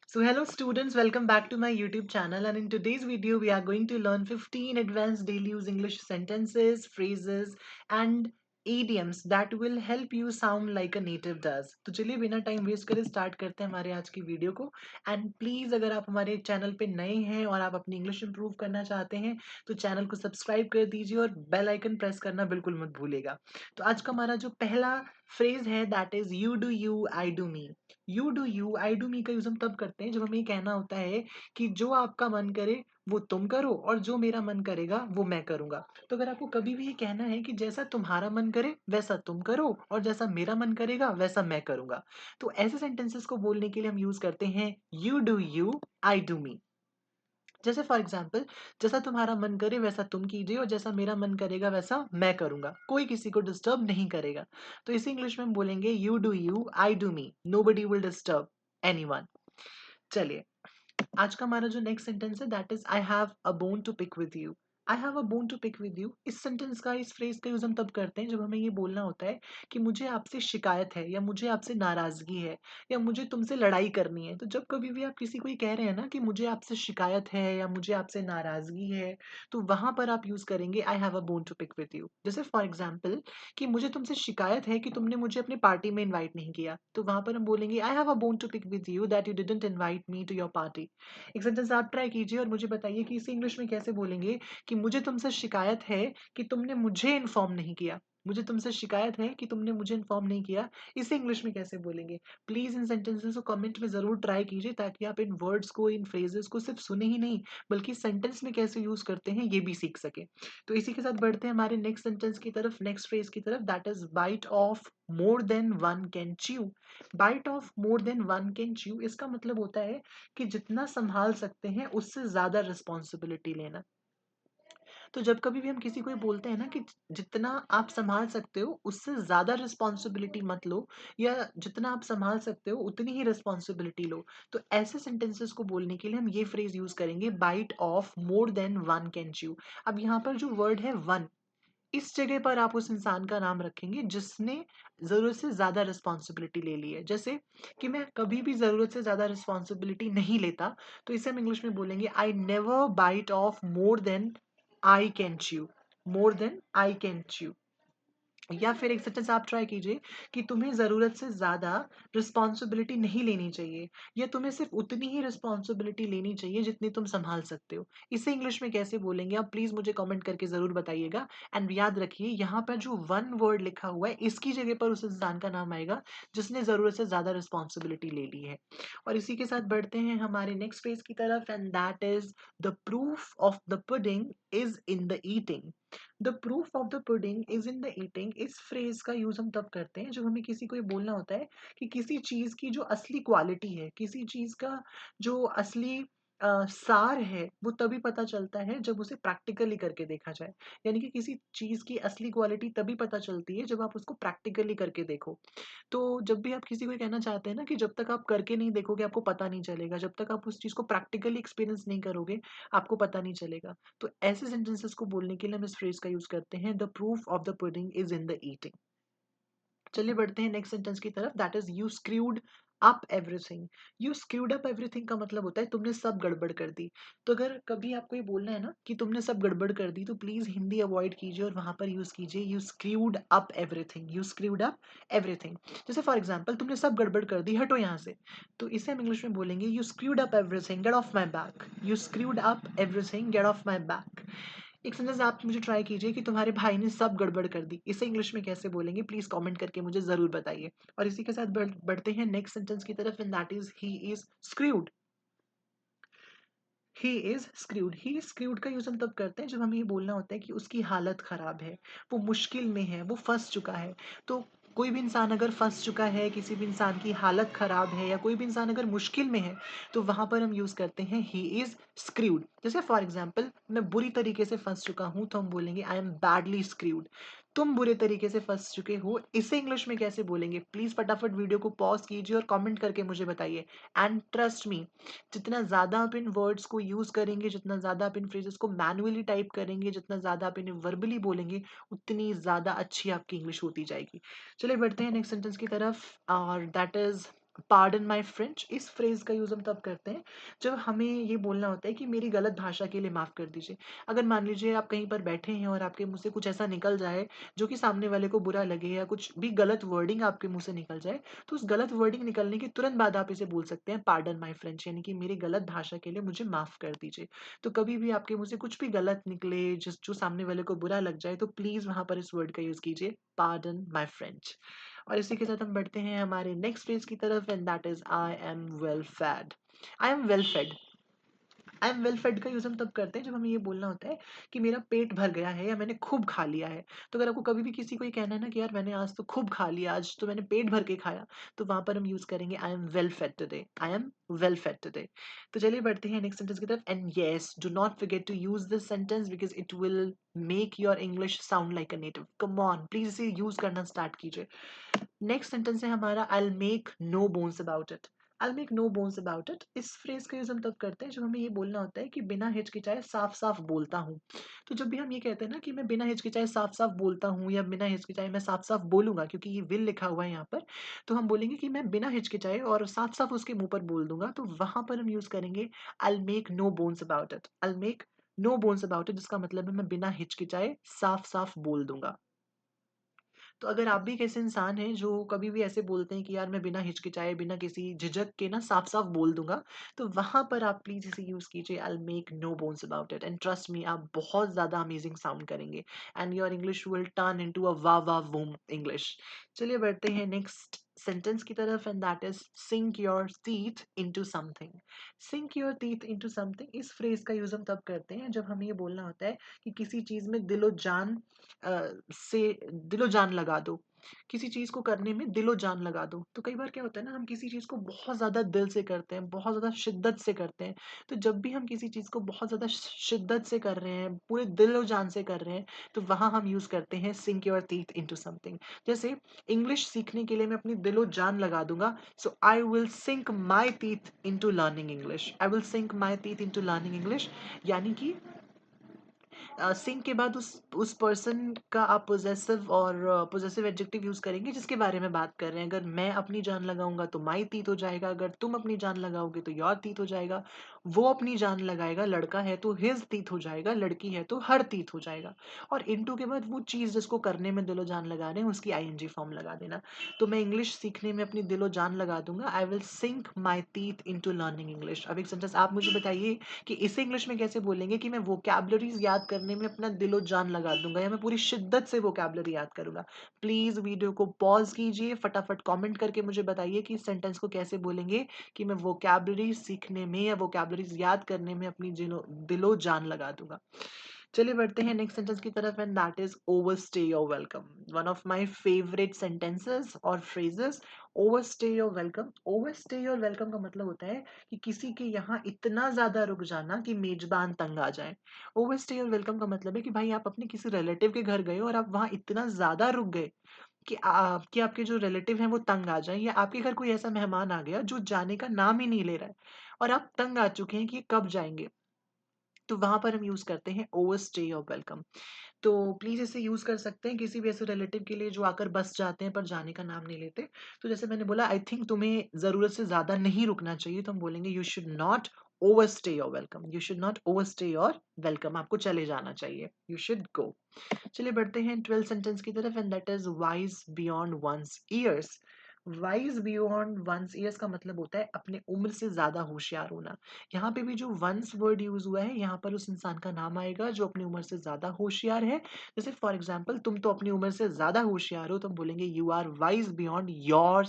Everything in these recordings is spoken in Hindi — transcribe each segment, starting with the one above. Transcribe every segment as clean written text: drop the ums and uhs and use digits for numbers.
So hello students, welcome back to my YouTube channel, and in today's video we are going to learn 15 advanced daily use English sentences, phrases and idioms that will help you sound like a native does. तो चलिए बिना टाइम वेस्ट करे स्टार्ट करते हैं हमारे आज की वीडियो को। एंड प्लीज़ अगर आप हमारे चैनल पे नए हैं और आप अपनी इंग्लिश इंप्रूव करना चाहते हैं तो चैनल को सब्सक्राइब कर दीजिए और बेल आइकन प्रेस करना बिल्कुल मत भूलिएगा। तो आज का हमारा जो पहला फ्रेज है that is you do you I do me. You do you I do me का यूज हम तब करते हैं जब हमें ये कहना होता है कि जो आपका मन करे वो तुम करो और जो मेरा मन करेगा वो मैं करूंगा। तो अगर आपको कभी भी ये कहना है कि जैसा तुम्हारा मन करे वैसा तुम करो और जैसा मेरा मन करेगा वैसा मैं करूंगा, तो ऐसे सेंटेंसेस को बोलने के लिए हम यूज करते हैं you do you I do me. जैसे फॉर एग्जाम्पल, जैसा तुम्हारा मन करे वैसा तुम कीजिए और जैसा मेरा मन करेगा वैसा मैं करूंगा, कोई किसी को डिस्टर्ब नहीं करेगा। तो इसी इंग्लिश में हम बोलेंगे you do you I do me, no body will disturb any. चलिए, आज का हमारा जो नेक्स्ट सेंटेंस है that is I have a bone to pick with you. I have a bone to pick with you, इस सेंटेंस का, इस फ्रेज का यूज हम तब करते हैं जब हमें ये बोलना होता है कि मुझे आपसे शिकायत है या मुझे आपसे नाराजगी है या मुझे तुमसे लड़ाई करनी है। तो जब कभी भी आप किसी को ये कह रहे हैं ना कि मुझे आपसे शिकायत है या मुझे आपसे नाराजगी है, तो वहां पर आप यूज करेंगे I have a bone to pick with you. जैसे फॉर एग्जाम्पल कि मुझे तुमसे शिकायत है कि तुमने मुझे अपनी पार्टी में इन्वाइट नहीं किया, तो वहां पर हम बोलेंगे I have a bone to pick with you that you didn't invite me to your party. एक सेंटेंस आप ट्राई कीजिए और मुझे बताइए कि इसे इंग्लिश में कैसे बोलेंगे कि मुझे तुमसे शिकायत है कि तुमने मुझे इन्फॉर्म नहीं किया। मुझे तुमसे शिकायत है कि तुमने मुझे इन्फॉर्म नहीं किया, इसे इंग्लिश में कैसे बोलेंगे? प्लीज इन सेंटेंसेस को कमेंट में जरूर ट्राई कीजिए ताकि आप इन वर्ड्स को, इन फ्रेजेस को सिर्फ सुने ही नहीं बल्कि सेंटेंस में कैसे यूज करते हैं ये भी सीख सके। तो इसी के साथ बढ़ते हैं हमारे नेक्स्ट सेंटेंस की तरफ, नेक्स्ट फ्रेज की तरफ, that is bite off more than one can chew. Bite off more than one can chew, इसका मतलब होता है कि जितना संभाल सकते हैं उससे ज्यादा रिस्पॉन्सिबिलिटी लेना। तो जब कभी भी हम किसी को ये बोलते हैं ना कि जितना आप संभाल सकते हो उससे ज्यादा रिस्पॉन्सिबिलिटी मत लो, या जितना आप संभाल सकते हो उतनी ही रिस्पॉन्सिबिलिटी लो, तो ऐसे सेंटेंसेस को बोलने के लिए हम ये फ्रेज यूज करेंगे bite off more than one can chew. अब यहाँ पर जो वर्ड है वन, इस जगह पर आप उस इंसान का नाम रखेंगे जिसने जरूरत से ज्यादा रिस्पॉन्सिबिलिटी ले ली है। जैसे कि मैं कभी भी जरूरत से ज्यादा रिस्पॉन्सिबिलिटी नहीं लेता, तो इसे हम इंग्लिश में बोलेंगे I never bite off more than I can chew. More than I can chew. या फिर एक सेंटेंस आप ट्राई कीजिए कि तुम्हें जरूरत से ज्यादा रिस्पॉन्सिबिलिटी नहीं लेनी चाहिए, या तुम्हें सिर्फ उतनी ही रिस्पॉन्सिबिलिटी लेनी चाहिए जितनी तुम संभाल सकते हो। इसे इंग्लिश में कैसे बोलेंगे आप प्लीज मुझे कमेंट करके जरूर बताइएगा। एंड याद रखिए यहाँ पर जो वन वर्ड लिखा हुआ है इसकी जगह पर उस इंसान का नाम आएगा जिसने जरूरत से ज्यादा रिस्पॉन्सिबिलिटी ले ली है। और इसी के साथ बढ़ते हैं हमारे नेक्स्ट फेज की तरफ, and that is the proof of the pudding is in the eating. The proof of the pudding is in the eating, इस फ्रेज का यूज हम तब करते हैं जब हमें किसी को ये बोलना होता है कि किसी चीज की जो असली क्वालिटी है, किसी चीज का जो असली सार है, वो तभी पता चलता है जब उसे प्रैक्टिकली करके देखा जाए। यानी कि किसी चीज की असली क्वालिटी तभी पता चलती है जब आप उसको प्रैक्टिकली करके देखो। तो जब भी आप किसी को ये कहना चाहते हैं ना कि जब तक आप करके नहीं देखोगे आपको पता नहीं चलेगा, जब तक आप उस चीज को प्रैक्टिकली एक्सपीरियंस नहीं करोगे आपको पता नहीं चलेगा। तो ऐसे सेंटेंसेस को बोलने के लिए हम इस फ्रेज का यूज करते हैं the proof of the pudding is in the eating. चलिए बढ़ते हैं नेक्स्ट सेंटेंस की तरफ, that is you screwed up everything. You screwed up everything का मतलब होता है तुमने सब गड़बड़ कर दी। तो अगर कभी आपको ये बोलना है ना कि तुमने सब गड़बड़ कर दी, तो प्लीज हिंदी अवॉइड कीजिए और वहां पर यूज कीजिए you screwed up everything. You screwed up everything. जैसे फॉर एग्जाम्पल तुमने सब गड़बड़ कर दी, हटो यहाँ से। तो इसे हम इंग्लिश में बोलेंगे you screwed up everything, get off my back. You screwed up everything, get off my back. एक सेंटेंस आप मुझे ट्राई कीजिए कि तुम्हारे भाई ने सब गड़बड़ कर दी, इसे इंग्लिश में कैसे बोलेंगे प्लीज कमेंट करके मुझे जरूर बताइए। और इसी के साथ बढ़ते हैं नेक्स्ट सेंटेंस की तरफ, and that is he is screwed. He is screwed. He is screwed का यूज हम तब करते हैं जब हमें ये बोलना होता है कि उसकी हालत खराब है, वो मुश्किल में है, वो फंस चुका है। तो कोई भी इंसान अगर फंस चुका है, किसी भी इंसान की हालत खराब है, या कोई भी इंसान अगर मुश्किल में है, तो वहां पर हम यूज करते हैं ही इज स्क्रूड। जैसे फॉर एग्जाम्पल मैं बुरी तरीके से फंस चुका हूं, तो हम बोलेंगे आई एम बैडली स्क्रूड। तुम बुरे तरीके से फंस चुके हो, इसे इंग्लिश में कैसे बोलेंगे प्लीज फटाफट वीडियो को पॉज कीजिए और कमेंट करके मुझे बताइए। एंड ट्रस्ट मी, जितना ज़्यादा आप इन वर्ड्स को यूज़ करेंगे, जितना ज़्यादा आप इन फ्रेजेस को मैनुअली टाइप करेंगे, जितना ज़्यादा आप इन्हें वर्बली बोलेंगे, उतनी ज़्यादा अच्छी आपकी इंग्लिश होती जाएगी। चलिए बढ़ते हैं नेक्स्ट सेंटेंस की तरफ, और that is pardon my French, इस फ्रेज का यूज हम तब करते हैं जब हमें ये बोलना होता है कि मेरी गलत भाषा के लिए माफ कर दीजिए। अगर मान लीजिए आप कहीं पर बैठे हैं और आपके मुंह से कुछ ऐसा निकल जाए जो कि सामने वाले को बुरा लगे, या कुछ भी गलत वर्डिंग आपके मुंह से निकल जाए, तो उस गलत वर्डिंग निकलने के तुरंत बाद आप इसे बोल सकते हैं पार्डन माय फ्रेंच, यानी कि मेरी गलत भाषा के लिए मुझे माफ कर दीजिए। तो कभी भी आपके मुंह से कुछ भी गलत निकले जिस जो सामने वाले को बुरा लग जाए, तो प्लीज वहां पर इस वर्ड का यूज कीजिए, पार्डन माय फ्रेंच। और इसी के साथ हम बढ़ते हैं हमारे नेक्स्ट फ्रेज की तरफ, and that is I am well fade. I am well fade. I am well fade का यूज हम तब करते हैं जब हमें ये बोलना होता है कि मेरा पेट भर गया है या मैंने खूब खा लिया है। तो अगर आपको कभी भी किसी को ये कहना है ना कि यार मैंने आज तो खूब खा लिया, आज तो मैंने पेट भर के खाया, तो वहां पर हम यूज करेंगे I am well fed today. I am well fed today. तो चलिए बढ़ते हैं नेक्स्ट सेंटेंस की तरफ, and yes do not forget to use this sentence because it will make your English sound like a native. Come on, please इसे यूज करना स्टार्ट कीजिए। नेक्स्ट सेंटेंस है हमारा, I make no bones about it. I make no bones about it, इस फ्रेज का यूज हम तब करते हैं जब हमें ये बोलना होता है कि बिना हिचकिचाए साफ साफ बोलता हूँ। तो जब भी हम ये कहते हैं ना कि मैं बिना हिचकिचाए साफ साफ बोलता हूँ, या बिना हिचकिचाए मैं साफ साफ बोलूंगा, क्योंकि ये विल लिखा हुआ है यहाँ पर, तो हम बोलेंगे कि मैं बिना हिचकिचाए और साफ साफ उसके मुंह पर बोल दूंगा, तो वहां पर हम यूज करेंगे I make no bones about it. I make no bones about it, जिसका मतलब है मैं बिना हिचकिचाए साफ साफ बोल दूंगा। तो अगर आप भी एक ऐसे इंसान हैं जो कभी भी ऐसे बोलते हैं कि यार मैं बिना हिचकिचाए, बिना किसी झिझक के ना साफ-साफ बोल दूँगा, तो वहाँ पर आप प्लीज़ इसे यूज़ कीजिए, I will make no bones about it, and trust me आप बहुत ज़्यादा अमेजिंग साउंड करेंगे, and your English will turn into a वाह वाह वूम इंग्लिश। चलिए बढ़ते हैं नेक्स्ट सेंटेंस की तरफ, and that is sink your teeth into something. Sink your teeth into something, इस फ्रेज का यूज हम तब करते हैं जब हमें ये बोलना होता है कि किसी चीज में दिलो जान से दिलो जान लगा दो, किसी चीज को करने में दिलो जान लगा दो। तो कई बार क्या होता है ना, हम किसी चीज को बहुत ज्यादा दिल से करते हैं, बहुत ज्यादा शिद्दत से करते हैं। तो जब भी हम किसी चीज को बहुत ज्यादा शिद्दत से कर रहे हैं, पूरे दिलो जान से कर रहे हैं, तो वहां हम यूज करते हैं sink your teeth into something. जैसे इंग्लिश सीखने के लिए मैं अपनी दिलो जान लगा दूंगा, so I will sink my teeth into learning English. I will sink my teeth into learning English, यानी कि सिंक के बाद उस पर्सन का आप पोजेसिव और पोजेसिव एडजेक्टिव यूज करेंगे जिसके बारे में बात कर रहे हैं। अगर मैं अपनी जान लगाऊंगा तो माई तीत हो जाएगा, अगर तुम अपनी जान लगाओगे तो योर तीत हो जाएगा, वो अपनी जान लगाएगा, लड़का है तो हिज तीत हो जाएगा, लड़की है तो हर तीत हो जाएगा। और इनटू के बाद वो चीज जिसको करने में दिलो जान लगा रहे हैं उसकी आईएनजी फॉर्म लगा देना। तो मैं इंग्लिश सीखने में अपनी दिलो जान लगा दूंगा, आई विल सिंक माई तीथ इनटू लर्निंग इंग्लिश। अब एक सेंटेंस आप मुझे बताइए कि इसे इंग्लिश में कैसे बोलेंगे कि मैं वोकैबुलरीज याद करने में अपना दिलो जान लगा दूंगा, या मैं पूरी शिद्दत से वोकैबुलरी याद करूंगा। प्लीज वीडियो को पॉज कीजिए, फटाफट कमेंट करके मुझे बताइए कि इस सेंटेंस को कैसे बोलेंगे कि मैं वोकैबुलरी सीखने में या वोकैबुलरीज याद करने में अपनी दिलो जान लगा दूंगा। चलिए बढ़ते हैं नेक्स्ट सेंटेंस की तरफ, and that is overstay your welcome. One of my favourite sentences और phrases, overstay your welcome. Overstay your welcome का मतलब होता है कि किसी के यहाँ इतना ज्यादा रुक जाना कि मेजबान तंग आ जाए। ओवरस्टे योर वेलकम का मतलब है कि भाई आप अपने किसी रिलेटिव के घर गए और आप वहां इतना ज्यादा रुक गए कि आपके जो रिलेटिव हैं वो तंग आ जाएं, या आपके घर कोई ऐसा मेहमान आ गया जो जाने का नाम ही नहीं ले रहा है, और आप तंग आ चुके हैं कि ये कब जाएंगे। तो वहां पर हम यूज करते हैं ओवरस्टे योर वेलकम। तो प्लीज इसे यूज कर सकते हैं किसी भी ऐसे रिलेटिव के लिए जो आकर बस जाते हैं पर जाने का नाम नहीं लेते। तो जैसे मैंने बोला, आई थिंक तुम्हें जरूरत से ज्यादा नहीं रुकना चाहिए, तो हम बोलेंगे you should not overstay your welcome. You should not overstay your welcome, आपको चले जाना चाहिए, यू शुड गो। चलिए बढ़ते हैं 12 सेंटेंस की तरफ, and that is wise beyond one's years. Wise beyond one's years का मतलब होता है अपने उम्र से ज्यादा होशियार होना। यहाँ पे भी जो वंस वर्ड यूज हुआ है, यहाँ पर उस इंसान का नाम आएगा जो अपनी उम्र से ज्यादा होशियार है। जैसे फॉर एग्जाम्पल, तुम तो अपनी उम्र से ज्यादा होशियार हो, तो हम बोलेंगे you are wise beyond your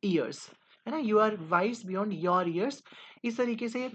years, है ना, you are wise beyond your years. इस तरीके से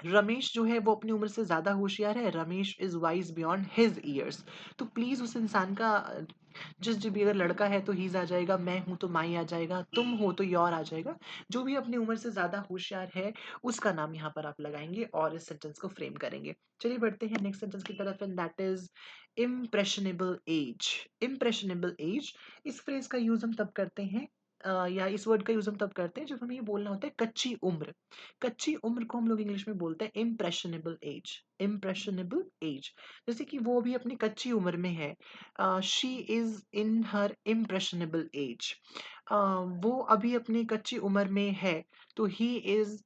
रमेश जो है वो अपनी उम्र से ज्यादा होशियार है, Ramesh is wise beyond his years. तो प्लीज उस इंसान का जिस भी, अगर लड़का है तो हीज आ जाएगा, मैं हूं तो माई आ जाएगा, तुम हो तो योर आ जाएगा। जो भी अपनी उम्र से ज्यादा होशियार है उसका नाम यहाँ पर आप लगाएंगे और इस सेंटेंस को फ्रेम करेंगे। चलिए बढ़ते हैं नेक्स्ट सेंटेंस की तरफ, and that is impressionable age. Impressionable age, इस फ्रेज का यूज हम तब करते हैं या इस वर्ड का यूज हम तब करते हैं जब हमें ये बोलना होता है कच्ची उम्र। कच्ची उम्र को हम लोग इंग्लिश में बोलते हैं इम्प्रेशनेबल एज। इम्प्रेशनेबल एज, जैसे कि वो अभी अपनी कच्ची उम्र में है, she is in her impressionable age. वो अभी अपनी कच्ची उम्र में है, तो he is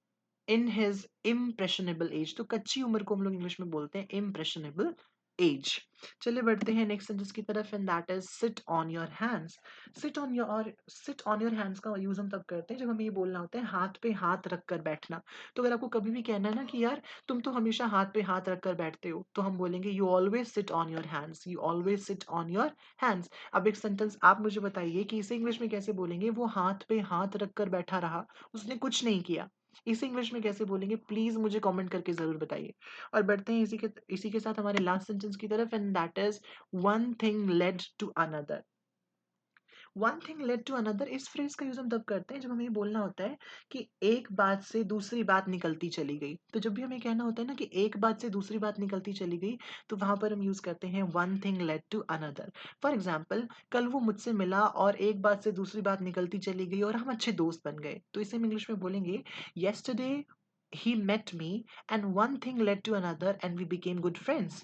in his impressionable age. तो कच्ची उम्र को हम लोग इंग्लिश में बोलते हैं इम्प्रेशनेबल एज। चलिए बढ़ते हैं नेक्स्ट सेंटेंस की तरफ, and that is sit on your hands. Sit on your hands का यूज हम तब करते हैं जब हमें ये बोलना होता है हाथ पे हाथ रख कर बैठना। तो अगर आपको कभी भी कहना है ना कि यार तुम तो हमेशा हाथ पे हाथ रख कर बैठते हो, तो हम बोलेंगे you always sit on your hands. You always sit on your hands. अब एक सेंटेंस आप मुझे बताइए कि इसे इंग्लिश में कैसे बोलेंगे? वो हाथ पे हाथ रख कर बैठा रहा, उसने कुछ नहीं किया। इसे इंग्लिश में कैसे बोलेंगे? प्लीज मुझे कमेंट करके जरूर बताइए। और बढ़ते हैं इसी के साथ हमारे लास्ट सेंटेंस की तरफ, and that is one thing led to another. One thing led to another, इस फ्रेज का यूज हम तब करते हैं जब हमें ये बोलना होता है कि एक बात से दूसरी बात निकलती चली गई। तो जब भी हमें कहना होता है ना कि एक बात से दूसरी बात निकलती चली गई, तो वहां पर हम यूज करते हैं one thing led to another. For example, कल वो मुझसे मिला और एक बात से दूसरी बात निकलती चली गई और हम अच्छे दोस्त बन गए। तो इसे हम इंग्लिश में बोलेंगे yesterday he met me and one thing led to another and we became good friends.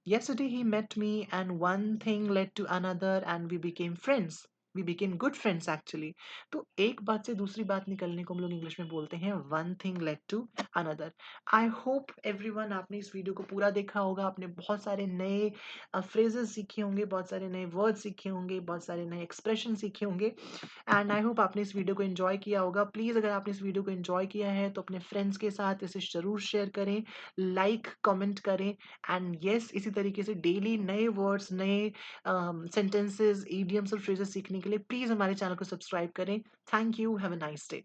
Yesterday he met me and one thing led to another and we became friends. We became good friends actually. तो एक बात से दूसरी बात निकलने को हम लोग इंग्लिश में बोलते हैं one thing led to another. I hope everyone आपने इस वीडियो को पूरा देखा होगा, आपने बहुत सारे नए फ्रेजेस सीखे होंगे, बहुत सारे नए वर्ड सीखे होंगे, बहुत सारे नए एक्सप्रेशन सीखे होंगे, एंड आई होप आपने इस वीडियो को एंजॉय किया होगा। प्लीज़ अगर आपने इस वीडियो को एंजॉय किया है तो अपने फ्रेंड्स के साथ इसे ज़रूर शेयर करें, लाइक कमेंट करें, एंड यस इसी तरीके से डेली नए वर्ड्स, नए सेंटेंसेस, इडियम्स और फ्रेजेस सीखने के लिए प्लीज़ हमारे चैनल को सब्सक्राइब करें। Thank you, have a nice day.